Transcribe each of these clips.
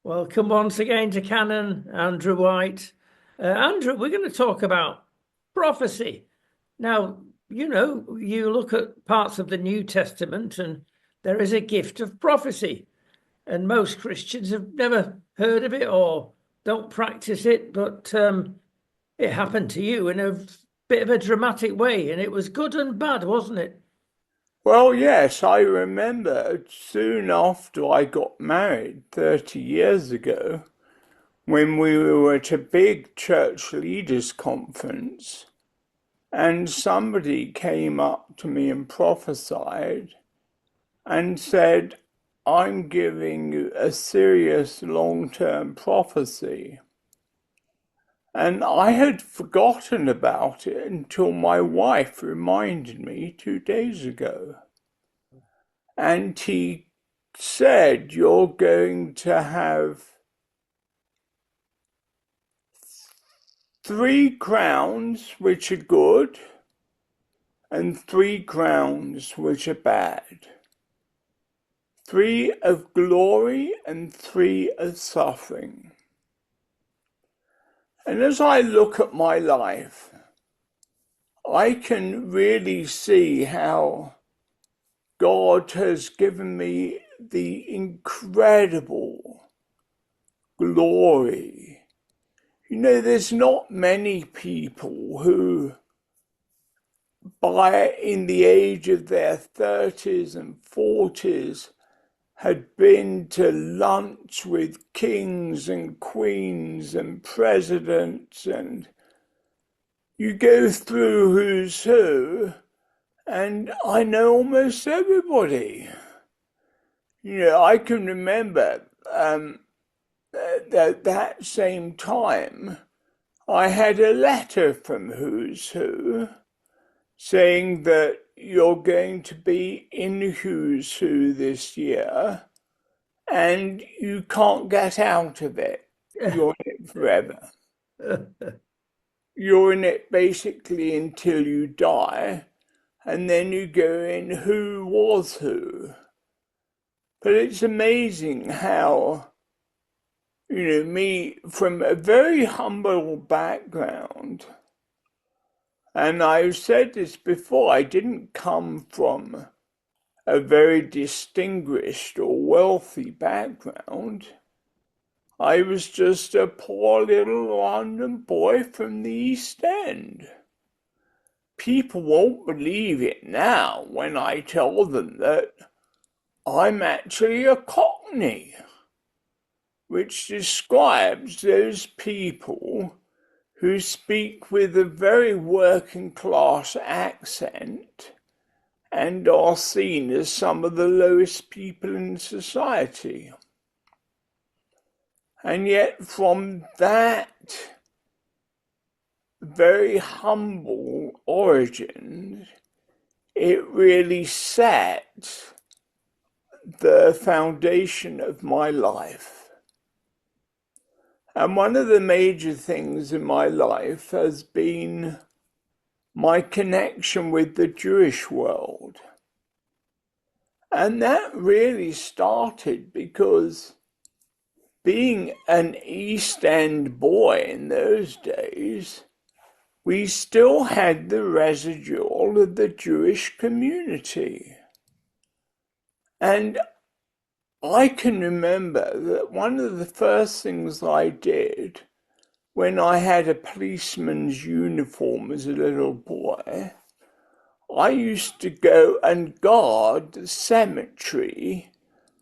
Welcome once again to Canon, Andrew White. Andrew, we're going to talk about prophecy. Now, you look at parts of the New Testament and there is a gift of prophecy. And most Christians have never heard of it or don't practice it, but it happened to you in a bit of a dramatic way, and it was good and bad, wasn't it? Well, yes, I remember soon after I got married 30 years ago, when we were at a big church leaders conference, and somebody came up to me and prophesied and said, I'm giving you a serious long-term prophecy. And I had forgotten about it until my wife reminded me 2 days ago. And he said, You're going to have 3 crowns which are good and 3 crowns which are bad. 3 of glory and 3 of suffering. And as I look at my life, I can really see how God has given me the incredible glory. There's not many people who, in the age of their 30s and 40s, had been to lunch with kings and queens and presidents, and you go through who's who, and I know almost everybody. I can remember that same time, I had a letter from Who's Who saying that you're going to be in Who's Who this year and you can't get out of it. You're in it forever. You're in it basically until you die, and then you go in Who Was Who. But it's amazing how me from a very humble background, and I've said this before, I didn't come from a very distinguished or wealthy background. I was just a poor little London boy from the East End. People won't believe it now when I tell them that I'm actually a Cockney, which describes those people who speak with a very working class accent and are seen as some of the lowest people in society. And yet from that very humble origin, it really set the foundation of my life. And one of the major things in my life has been my connection with the Jewish world. And that really started because being an East End boy in those days, we still had the residual of the Jewish community. And I can remember that one of the first things I did when I had a policeman's uniform as a little boy, I used to go and guard the cemetery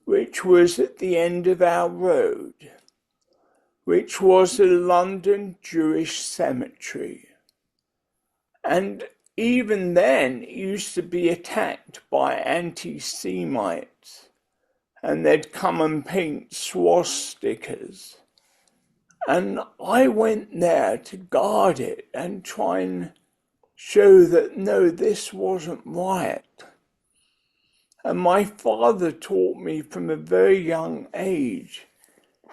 which was at the end of our road, which was a London Jewish cemetery. And even then, it used to be attacked by anti-Semites, and they'd come and paint swastikas. And I went there to guard it and try and show that, no, this wasn't right. And my father taught me from a very young age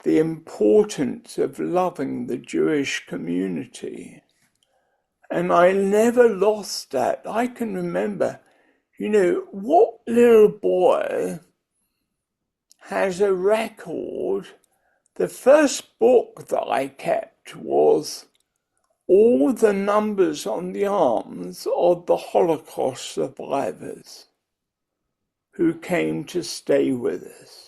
the importance of loving the Jewish community. And I never lost that. I can remember, what little boy has a record the first book that I kept was all the numbers on the arms of the Holocaust survivors who came to stay with us.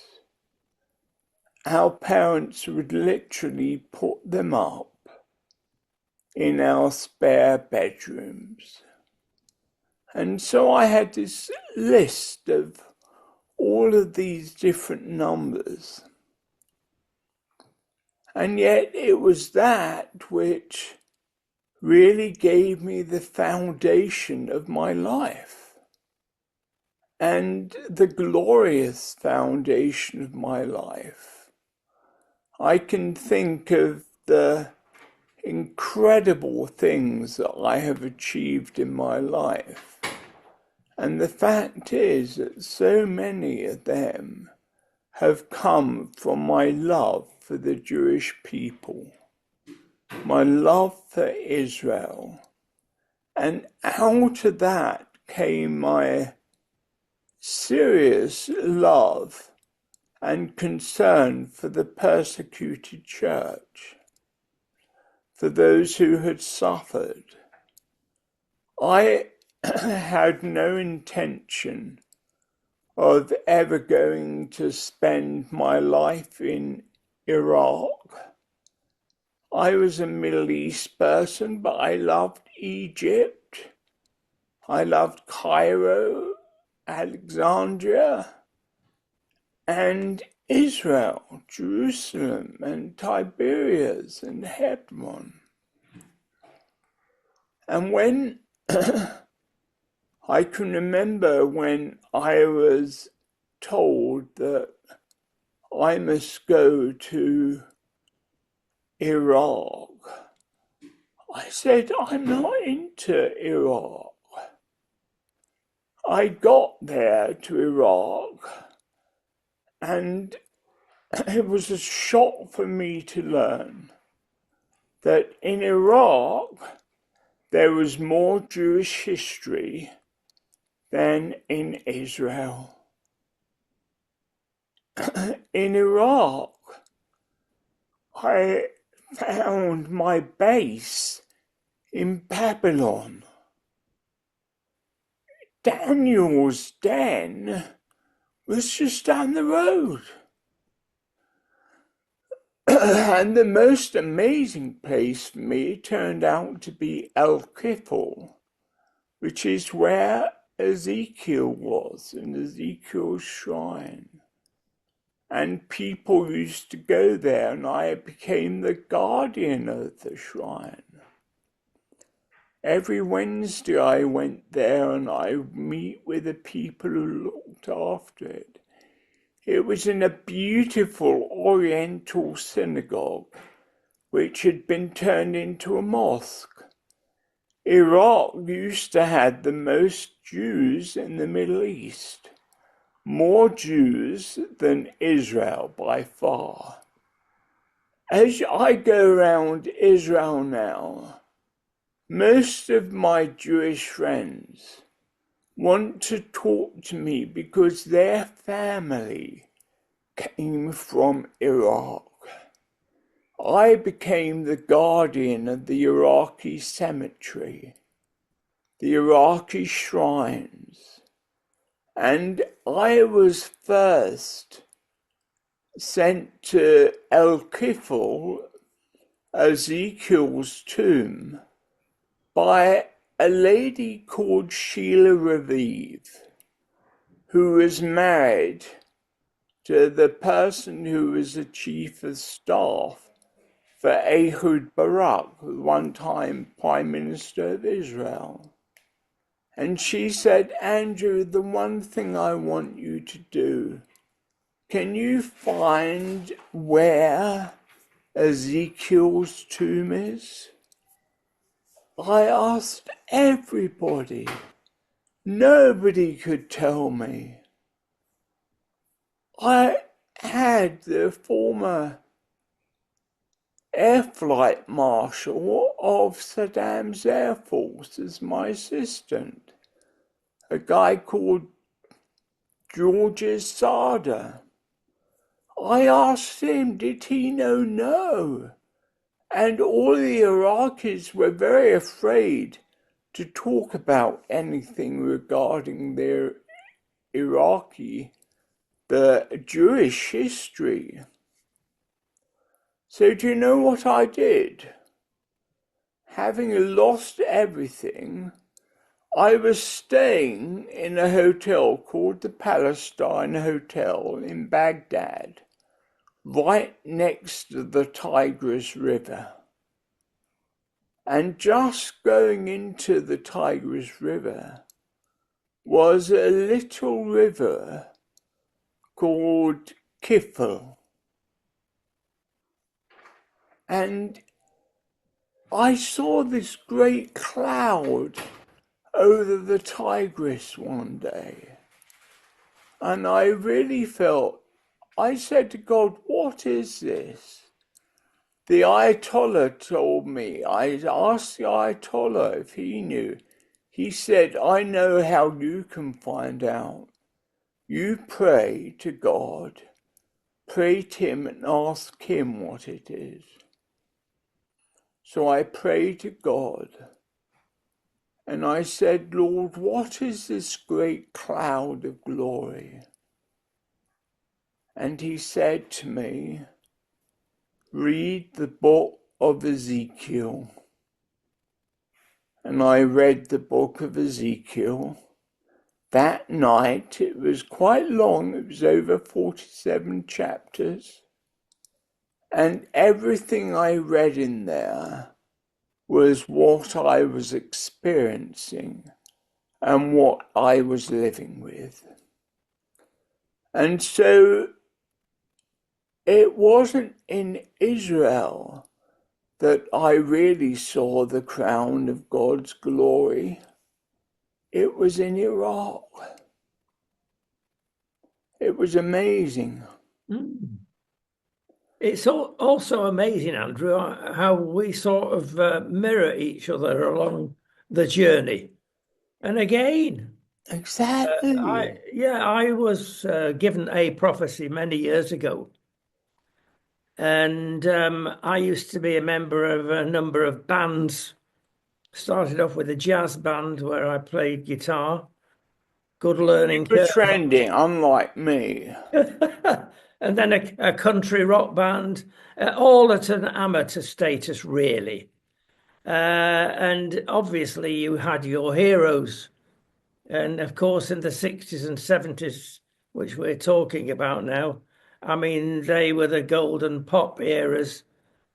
Our parents would literally put them up in our spare bedrooms. And so I had this list of all of these different numbers. And yet it was that which really gave me the foundation of my life and the glorious foundation of my life. I can think of the incredible things that I have achieved in my life. And the fact is that so many of them have come from my love for the Jewish people, my love for Israel. And out of that came my serious love and concern for the persecuted church, for those who had suffered. I had no intention of ever going to spend my life in Iraq. I was a Middle East person, but I loved Egypt. I loved Cairo, Alexandria, and Israel, Jerusalem, and Tiberias, and Hebron. And when I can remember when I was told that I must go to Iraq, I said, I'm not into Iraq. I got there to Iraq, and it was a shock for me to learn that in Iraq there was more Jewish history than in Israel. In Iraq, I found my base in Babylon. Daniel's den was just down the road. And the most amazing place for me turned out to be El Kifl, which is where Ezekiel was, in Ezekiel's shrine. And people used to go there, and I became the guardian of the shrine. Every Wednesday I went there and I would meet with the people who looked after it. It was in a beautiful Oriental synagogue, which had been turned into a mosque. Iraq used to have the most Jews in the Middle East, more Jews than Israel by far. As I go around Israel now, most of my Jewish friends want to talk to me because their family came from Iraq. I became the guardian of the Iraqi cemetery, the Iraqi shrines, and I was first sent to El Kifl, Ezekiel's tomb, by a lady called Sheila Raviv, who was married to the person who was the chief of staff for Ehud Barak, one time Prime Minister of Israel. And she said, Andrew, the one thing I want you to do, can you find where Ezekiel's tomb is? I asked everybody. Nobody could tell me. I had the former air flight marshal of Saddam's Air Force as my assistant, a guy called Georges Sada. I asked him, did he know? No. And all the Iraqis were very afraid to talk about anything regarding their the Jewish history. So do you know what I did? Having lost everything, I was staying in a hotel called the Palestine Hotel in Baghdad, right next to the Tigris River. And just going into the Tigris River was a little river called Kifl. And I saw this great cloud over the Tigris one day. And I really felt, I said to God, what is this? The Ayatollah told me, I asked the Ayatollah if he knew. He said, I know how you can find out. You pray to God, pray to him and ask him what it is. So I prayed to God and I said, Lord, what is this great cloud of glory? And he said to me, read the book of Ezekiel. And I read the book of Ezekiel. That night, it was quite long, it was over 47 chapters. And everything I read in there was what I was experiencing and what I was living with. And so it wasn't in Israel that I really saw the crown of God's glory. It was in Iraq. It was amazing. Mm. It's also amazing, Andrew, how we sort of mirror each other along the journey. And again, Exactly. I was given a prophecy many years ago. And I used to be a member of a number of bands. Started off with a jazz band where I played guitar. Good learning You were curve. trending, unlike me. And then a country rock band, all at an amateur status, really. And obviously you had your heroes. And of course, in the 60s and 70s, which we're talking about now, I mean, they were the golden pop eras.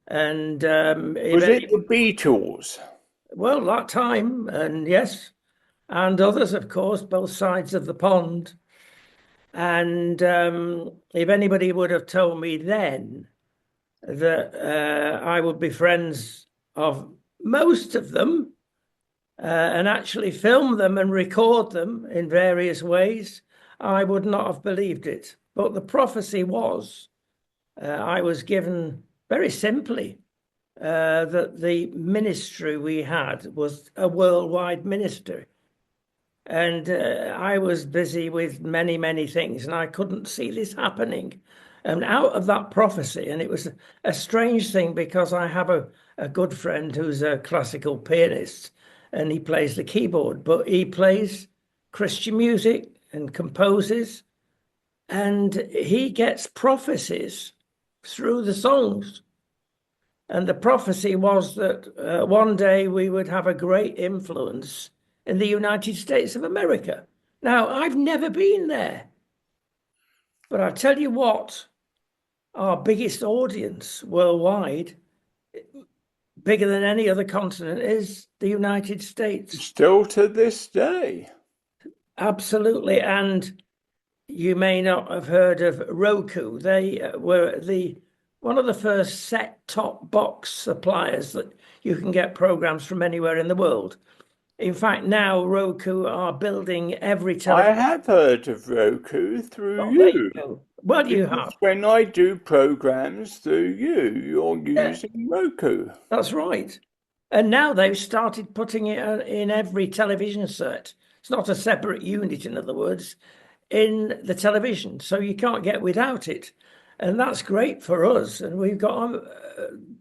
And Was it the Beatles? well, that time, and yes, and others, of course, both sides of the pond. And if anybody would have told me then that I would be friends of most of them and actually film them and record them in various ways, I would not have believed it. But the prophecy was, I was given very simply that the ministry we had was a worldwide ministry. And I was busy with many, many things, and I couldn't see this happening. And out of that prophecy, and it was a strange thing because I have a good friend who's a classical pianist, and he plays the keyboard, but he plays Christian music and composes, and he gets prophecies through the songs. And the prophecy was that one day we would have a great influence in the United States of America. Now, I've never been there, but I tell you what, our biggest audience worldwide, bigger than any other continent, is the United States. Still to this day. Absolutely. And you may not have heard of Roku. They were one of the first set-top box suppliers that you can get programs from anywhere in the world. In fact, now Roku are building every television. I have heard of Roku through Oh, you. there you go. Well, you Because have. when I do programs through you, you're using Roku. That's right. And now they've started putting it in every television set. It's not a separate unit, in other words, in the television. So you can't get without it. And that's great for us. And we've got,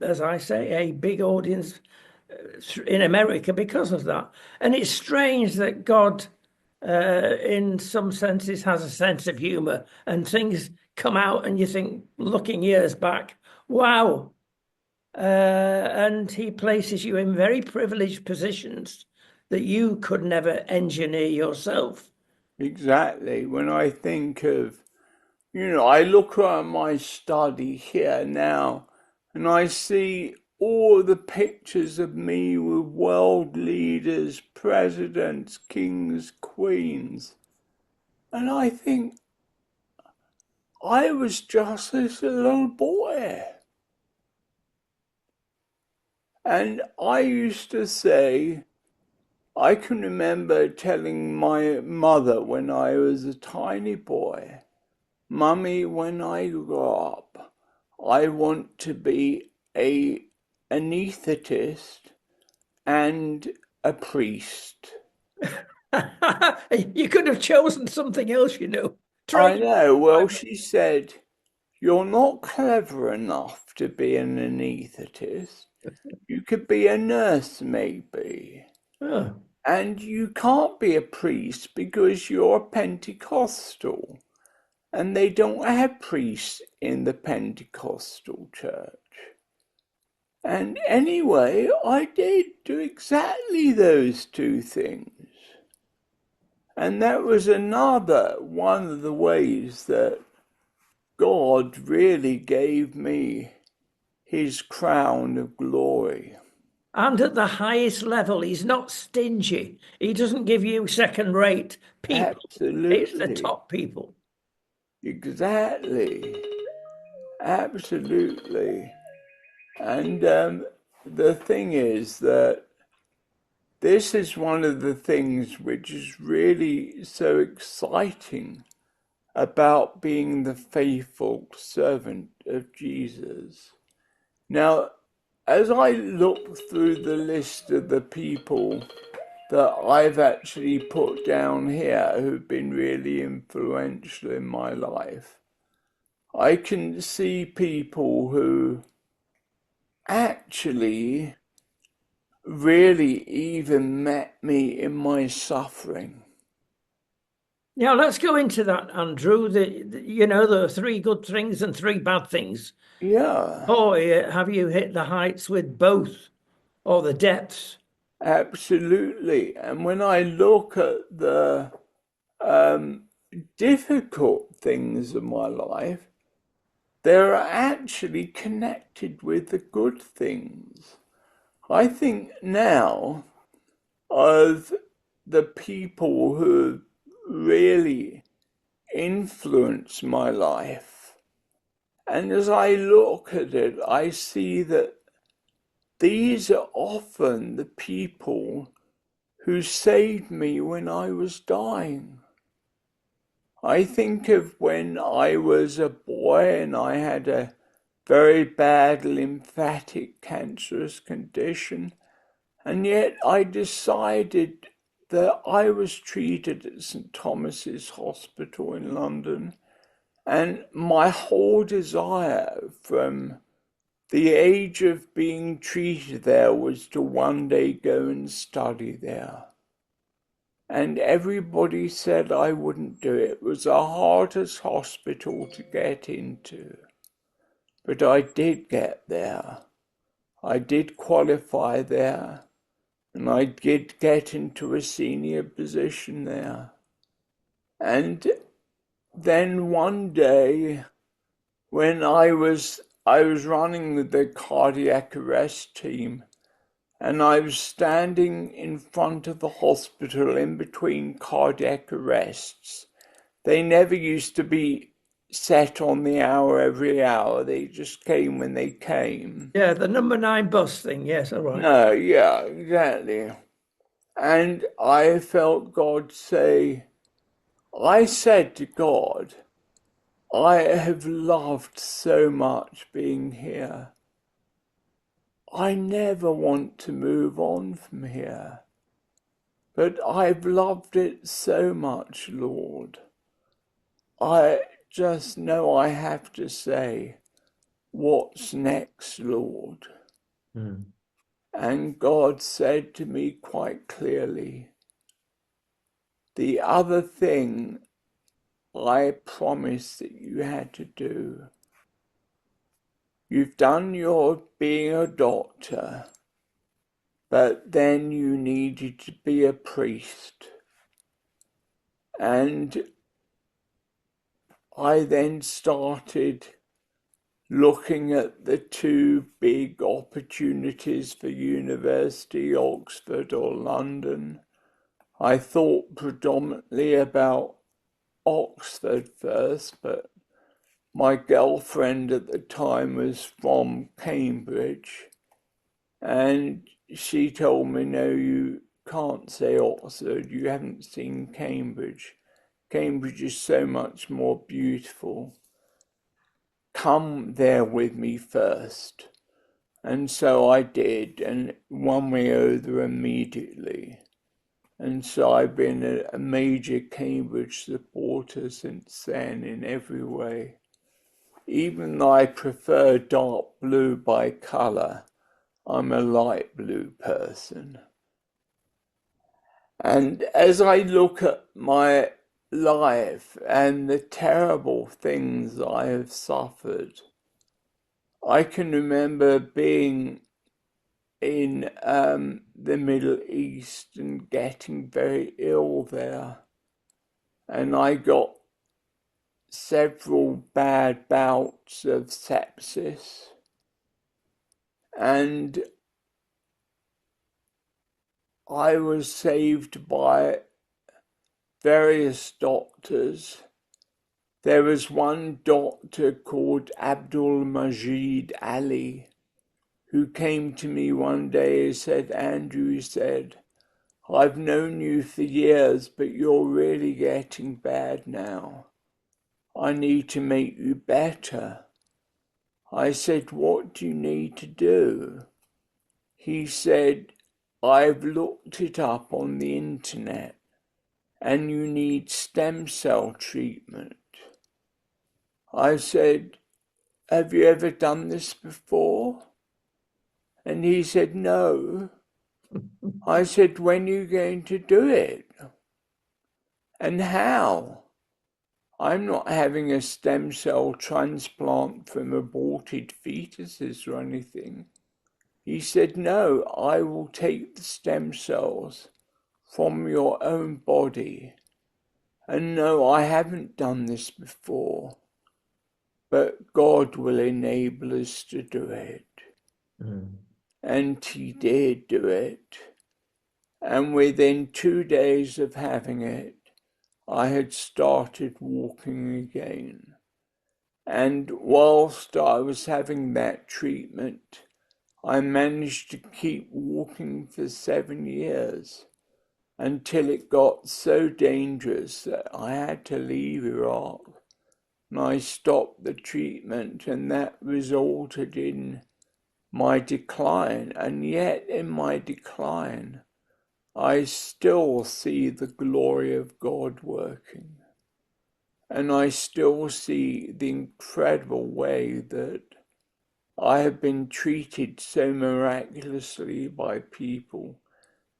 as I say, a big audience in America because of that. And it's strange that God, in some senses, has a sense of humor, and things come out and you think, looking years back, wow. And he places you in very privileged positions that you could never engineer yourself. Exactly. When I think of, I look around my study here now and I see all the pictures of me with world leaders, presidents, kings, queens. And I think I was just this little boy. And I used to say, I can remember telling my mother when I was a tiny boy, Mummy, when I grow up, I want to be an anaesthetist and a priest. You could have chosen something else, you know. I Train. know. Well, she said, you're not clever enough to be an anaesthetist. You could be a nurse, maybe. Oh. And you can't be a priest because you're a Pentecostal. And they don't have priests in the Pentecostal church. And anyway, I did do exactly those two things. And that was another one of the ways that God really gave me his crown of glory. And at the highest level, he's not stingy. He doesn't give you second rate people. It's the Absolutely. top people. Exactly. Absolutely. And the thing is that this is one of the things which is really so exciting about being the faithful servant of Jesus. Now, as I look through the list of the people that I've actually put down here who've been really influential in my life, I can see people who actually really even met me in my suffering. Now let's go into that, Andrew. There are three good things and three bad things. Yeah, Boy, have you hit the heights with both, or the depths. absolutely. And when I look at the difficult things of my life, they're actually connected with the good things. I think now of the people who really influenced my life. And as I look at it, I see that these are often the people who saved me when I was dying. I think of when I was a boy and I had a very bad lymphatic cancerous condition, and yet I decided that I was treated at St. Thomas's Hospital in London, and my whole desire from the age of being treated there was to one day go and study there. And everybody said I wouldn't do it. It was the hardest hospital to get into. But I did get there. I did qualify there. And I did get into a senior position there. And then one day, when I was running the cardiac arrest team, and I was standing in front of the hospital in between cardiac arrests. They never used to be set on the hour every hour. They just came when they came. Yeah, the number 9 bus thing. Yes, all right. No, yeah, exactly. And I felt God say, I said to God, I have loved so much being here. I never want to move on from here. But I've loved it so much, Lord. I just know I have to say, what's next, Lord? Mm. And God said to me quite clearly, the other thing I promised that you had to do, you've done your being a doctor, but then you needed to be a priest. And I then started looking at the two big opportunities for university, Oxford or London. I thought predominantly about Oxford first, but my girlfriend at the time was from Cambridge, and she told me, no, you can't say Oxford, you haven't seen Cambridge. Cambridge is so much more beautiful. Come there with me first. And so I did, and won me over immediately. And so I've been a major Cambridge supporter since then in every way. Even though I prefer dark blue by colour, I'm a light blue person. And as I look at my life and the terrible things I have suffered, I can remember being in the Middle East and getting very ill there. And I got several bad bouts of sepsis. And I was saved by various doctors. There was one doctor called Abdul Majid Ali who came to me one day and said, Andrew, he said, I've known you for years, but you're really getting bad now. I need to make you better. I said, what do you need to do? He said, I've looked it up on the internet and you need stem cell treatment. I said, have you ever done this before? And he said, no. I said, when are you going to do it? And how? I'm not having a stem cell transplant from aborted fetuses or anything. He said, no, I will take the stem cells from your own body. And no, I haven't done this before, but God will enable us to do it. Mm. And he did do it. And within 2 days of having it, I had started walking again. And whilst I was having that treatment, I managed to keep walking for 7 years until it got so dangerous that I had to leave Iraq. And I stopped the treatment, and that resulted in my decline. And yet in my decline, I still see the glory of God working. And I still see the incredible way that I have been treated so miraculously by people.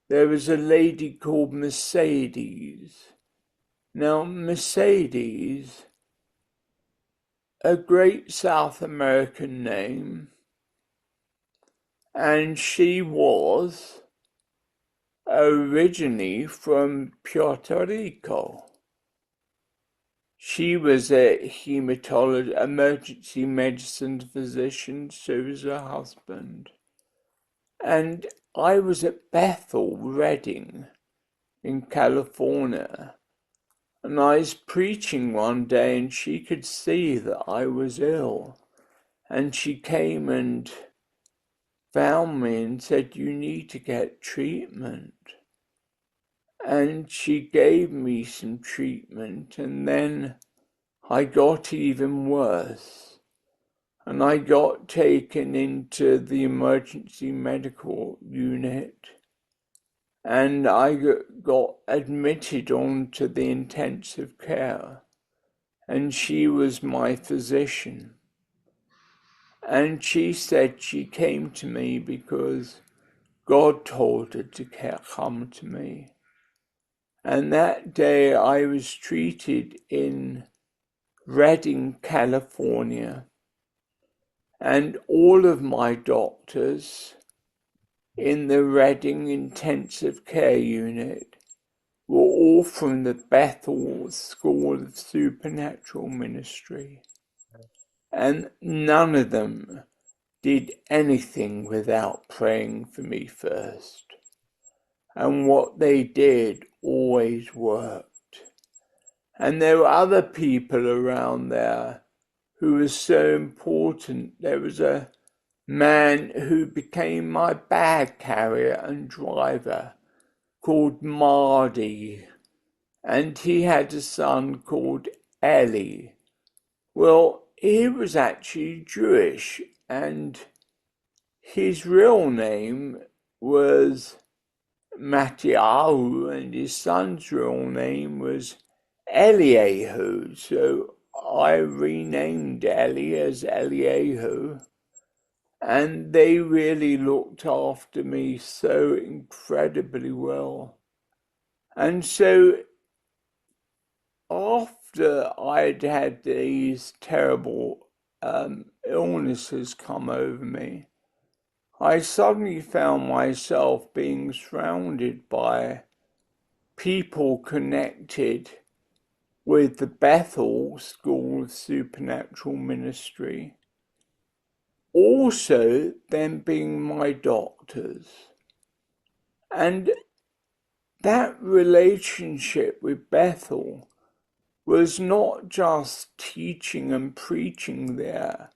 There was a lady called Mercedes. Now, Mercedes, a great South American name, and she was originally from Puerto Rico. She was a hematologist, emergency medicine physician, so was her husband. And I was at Bethel, Redding, in California, and I was preaching one day and she could see that I was ill. And she came and found me and said, you need to get treatment. And she gave me some treatment, and then I got even worse. And I got taken into the emergency medical unit, and I got admitted onto the intensive care. and she was my physician. And she said she came to me because God told her to come to me. And that day I was treated in Redding, California, and all of my doctors in the Redding Intensive Care Unit were all from the Bethel School of Supernatural Ministry. And none of them did anything without praying for me first. And what they did always worked. And there were other people around there who were so important. There was a man who became my bag carrier and driver called Mardy, and he had a son called Eli. Well, he was actually Jewish, and his real name was Mattiyahu, and his son's real name was Eliyahu. So I renamed Eli as Eliyahu, and they really looked after me so incredibly well. And so after I'd had these terrible illnesses come over me, I suddenly found myself being surrounded by people connected with the Bethel School of Supernatural Ministry, also them being my doctors. And that relationship with Bethel was not just teaching and preaching there,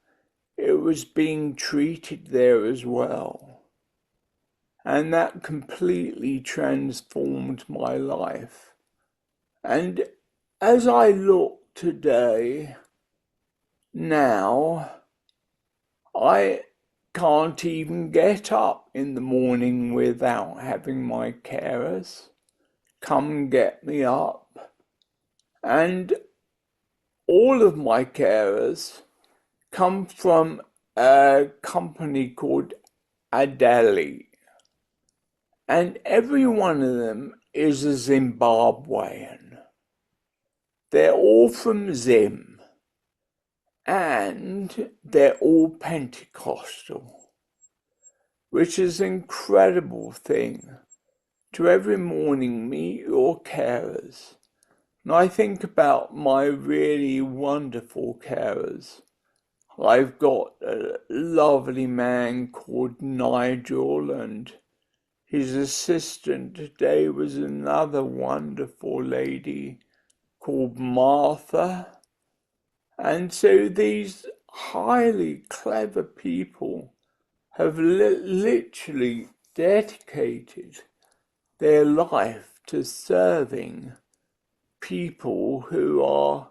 it was being treated there as well. And that completely transformed my life. And as I look today, now, I can't even get up in the morning without having my carers come and get me up. And all of my carers come from a company called Adeli. And every one of them is a Zimbabwean. They're all from Zim. And they're all Pentecostal, which is an incredible thing to every morning meet your carers. And I think about my really wonderful carers. I've got a lovely man called Nigel, and his assistant today was another wonderful lady called Martha. And so these highly clever people have literally dedicated their life to serving people who are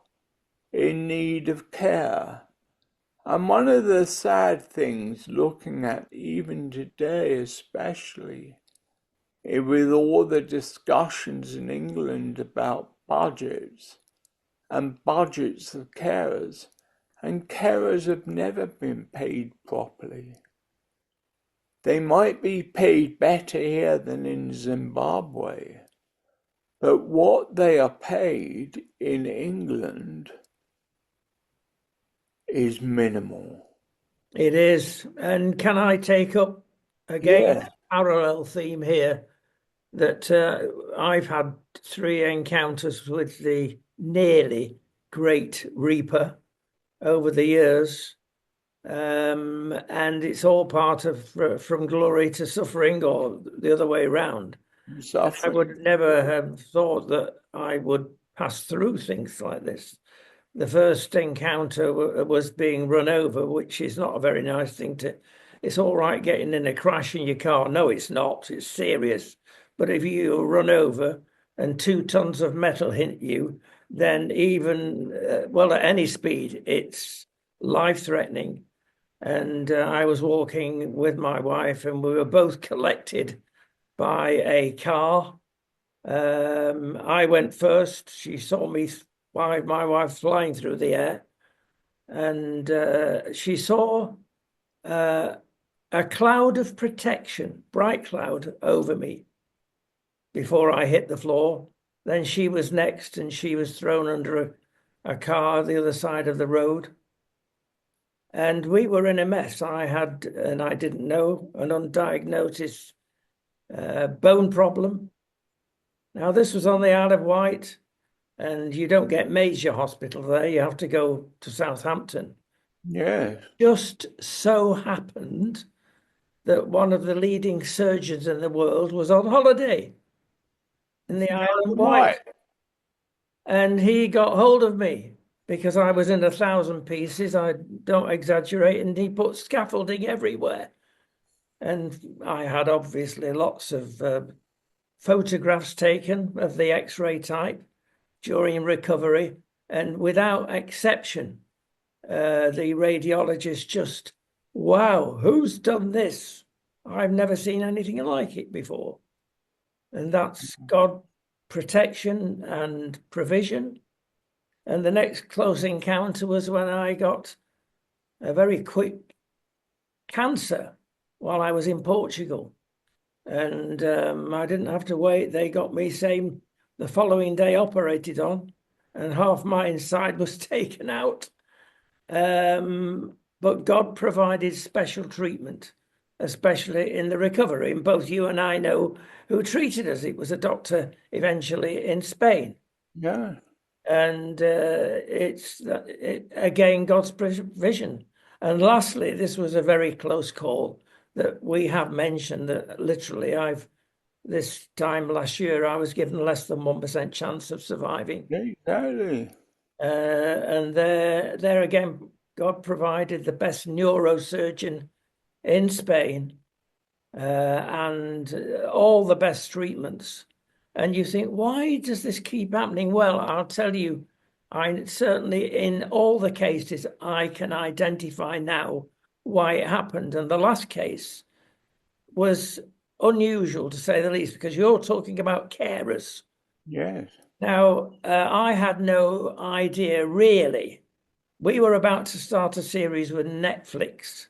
in need of care. And one of the sad things looking at even today especially, with all the discussions in England about budgets and budgets of carers, and carers have never been paid properly. They might be paid better here than in Zimbabwe, but what they are paid in England is minimal. It is. And can I take up again Yeah. a parallel theme here that I've had 3 encounters with the nearly Great Reaper over the years. And it's all part of from glory to suffering, or the other way around. I would never have thought that I would pass through things like this. The first encounter was being run over, which is not a very nice thing to. It's all right getting in a crash in your car. No, it's not. It's serious. But if you run over and 2 tons of metal hit you, then even, well, at any speed, it's life-threatening. And I was walking with my wife, and we were both collected by a car. I went first. She saw me my wife flying through the air, and she saw a cloud of protection, bright cloud over me before I hit the floor. Then she was next, and she was thrown under a car the other side of the road. And we were in a mess. I had, and I didn't know, an undiagnosed bone problem. Now, this was on the Isle of Wight, and you don't get major hospital there. You have to go to Southampton. Yes. Just so happened that one of the leading surgeons in the world was on holiday in the Isle of Wight. And he got hold of me because I was in 1,000 pieces. I don't exaggerate. And he put scaffolding everywhere. And I had obviously lots of photographs taken of the X-ray type during recovery. And without exception, the radiologist just, wow, who's done this? I've never seen anything like it before. And that's God protection and provision. And the next close encounter was when I got a very quick cancer while I was in Portugal. And I didn't have to wait. They got me same the following day operated on, and half my inside was taken out. But God provided special treatment, especially in the recovery. And both you and I know who treated us. It was a doctor eventually in Spain. Yeah. And again, God's provision. And lastly, this was a very close call that we have mentioned that literally this time last year, I was given less than 1% chance of surviving. Exactly. And there again, God provided the best neurosurgeon in Spain and all the best treatments. And you think, why does this keep happening? Well, I'll tell you, I certainly, in all the cases, I can identify now why it happened. And the last case was unusual, to say the least, because you're talking about carers. Yes. Now, I had no idea, really. We were about to start a series with Netflix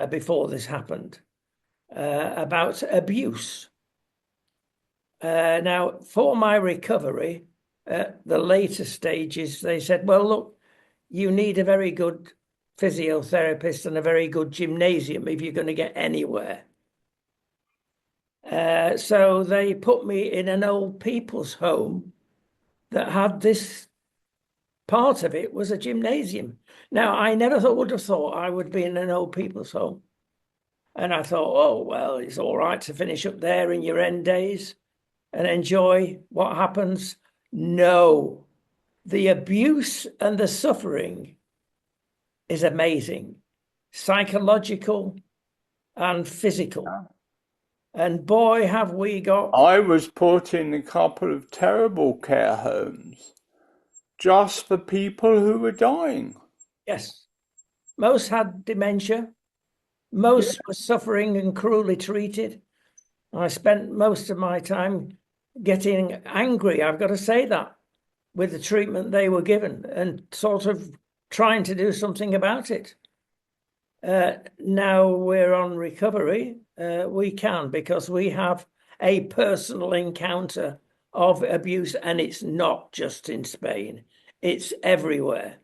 before this happened about abuse. Now, for my recovery, the later stages, they said, well, look, you need a very good physiotherapist and a very good gymnasium if you're going to get anywhere. So they put me in an old people's home that had this part of it was a gymnasium. Now, I never would have thought I would be in an old people's home. And I thought, oh, well, it's all right to finish up there in your end days and enjoy what happens. No, the abuse and the suffering is amazing, psychological and physical. Yeah. And boy, have we got... I was put in a couple of terrible care homes just for people who were dying. Yes. Most had dementia. Most were suffering and cruelly treated. I spent most of my time getting angry, I've got to say that, with the treatment they were given and sort of trying to do something about it. Now we're on recovery, we can, because we have a personal encounter of abuse, and it's not just in Spain, it's everywhere.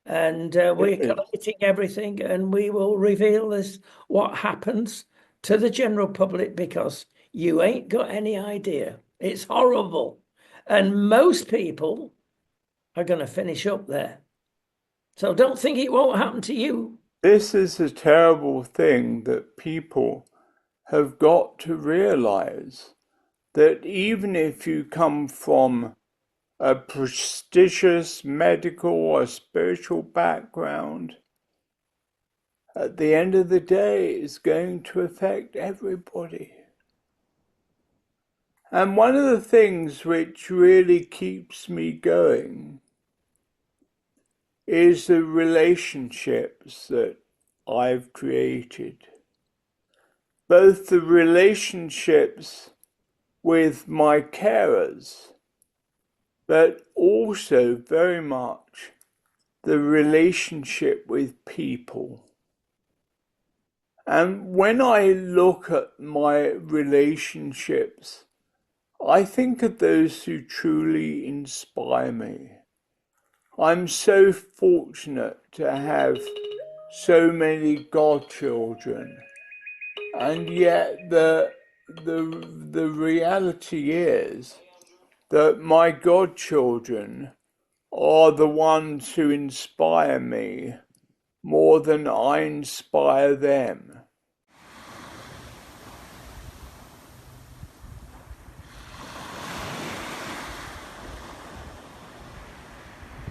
And we're collating everything, and we will reveal this, what happens to the general public, because you ain't got any idea. It's horrible. And most people are going to finish up there. So don't think it won't happen to you. This is a terrible thing that people have got to realize, that even if you come from a prestigious medical or spiritual background, at the end of the day, it's going to affect everybody. And one of the things which really keeps me going is the relationships that I've created. Both the relationships with my carers but also very much the relationship with people. And when I look at my relationships, I think of those who truly inspire me. I'm so fortunate to have so many godchildren, and yet the reality is that my godchildren are the ones who inspire me more than I inspire them.